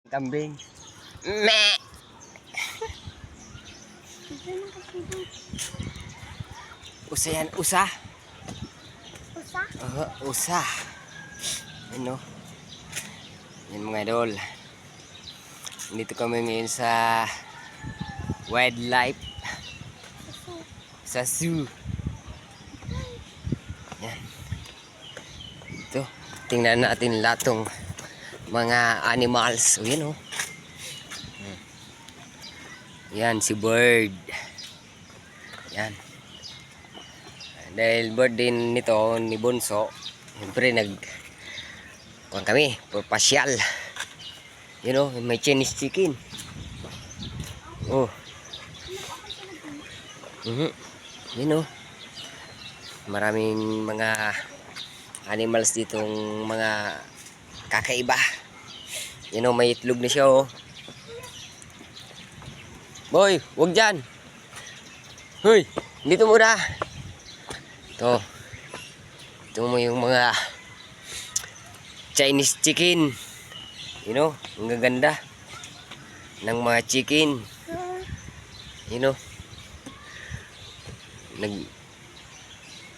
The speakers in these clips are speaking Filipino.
Kambing. Meh. Usa yan, usa. Usa? Usa. Ano? Yan mga idol. Dito kami ngayon sa wildlife. Sa zoo. Yan. Ito. Tingnan natin lahat ng mga animals. O yan o. Yan si bird. Yan. Dahil bird din nito ni Bunso, siyempre kami pasyal. You know, may Chinese chicken. Oh. You know, maraming mga animals ditong mga kakaiba. You know, may itlog na siya oh. Boy, wag dyan. Hoy, dito muna. Ito. Ito mo yung mga Chinese chicken. You know, ang gaganda ng mga chicken. You know,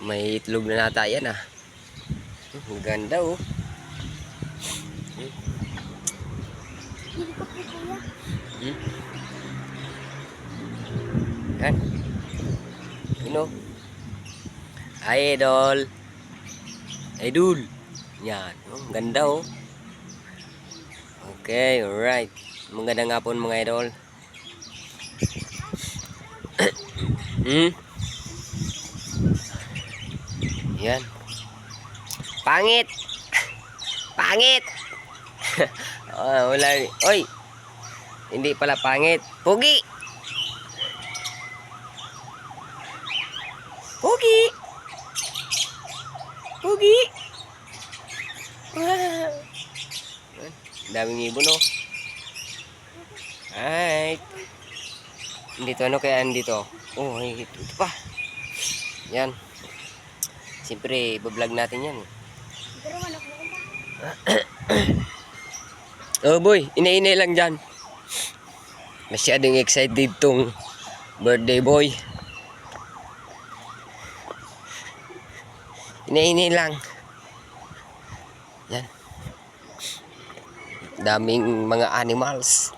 may itlog na nata yan ah. Ang ganda oh. Yan. You know, idol. Idol. Yan. Oh, ganda oh. Okay, alright. Magandang hapon mga idol. Yan. Pangit. Pangit. Oh, wala. Oy. Hindi pala pangit. Pugi. Pugi. Pugi. Wow. Daming ibon oh. Alright. Dito ano kaya andito? Oh, ito pa. Yan. Siyempre, ibablog natin yan. Oh boy, ina-ina lang dyan. Masyadong excited tong birthday boy. Ina-ina lang. Yan. Daming mga animals.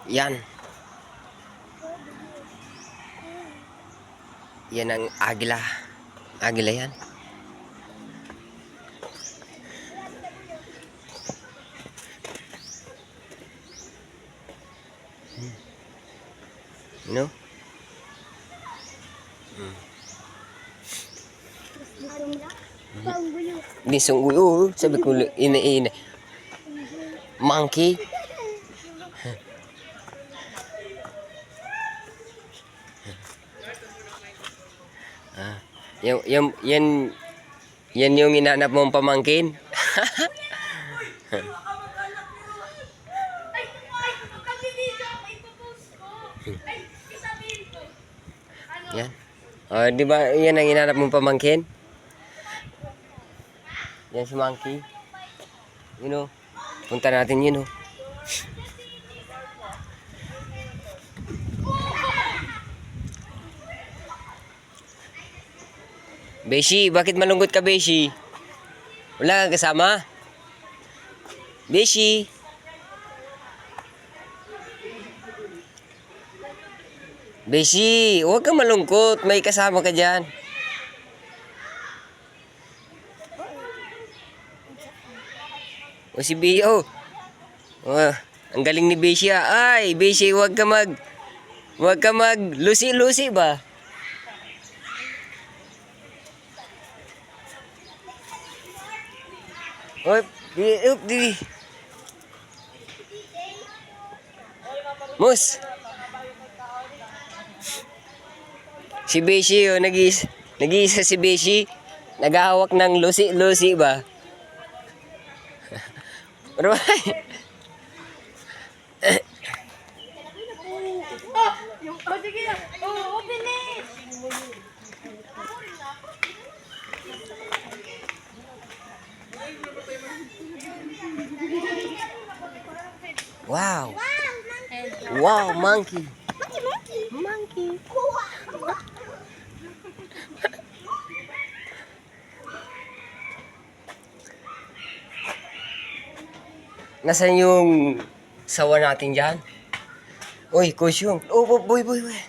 Yan. Yan ang agila. Agila yan. You know? Ini sungguh sabi ko ina monkey. Yan yung inanap mong pamangkin. Yan. Oh, di ba yan ang inanap mong pamangkin? Yan si monkey. You know, punta natin yun oh. Beshi, bakit malungkot ka, Beshi? Wala kang kasama? Beshi? Beshi, huwag kang malungkot. May kasama ka dyan. O si Bio. Oh, ang galing ni Beshi ah. Ay, Beshi, huwag ka lusi-lusi ba? Oy, di. Mus. Si Beshi, oh, nag-iisa si Beshi. Naghahawak ng lusi-lusi ba? Pero Oh, sige na. Oh, open it. Wow. Wow, monkey. Wow, monkey. Monkey. Monkey. Nasaan yung sawa natin dyan? Uy, kusyong. Oh, boy, boy, boy.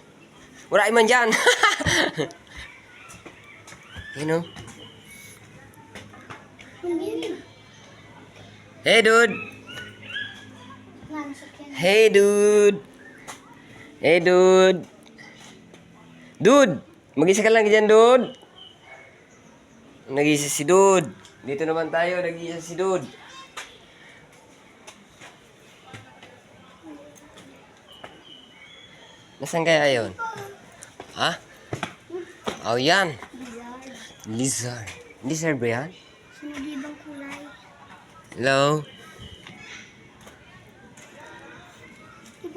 Wala man dyan. You know? Hey, dude. Hey, dude. Hey, dude. Dude, mag-isa ka lang dyan, dude. Nag-isa si dude. Dito naman tayo, nag-isa si dude. Nasaan kaya yun? Ha? Oh, yan. Lizard. Lizard ba yan? Sinagibang kulay. Hello?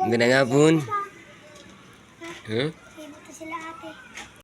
Magandang hapon. Huh?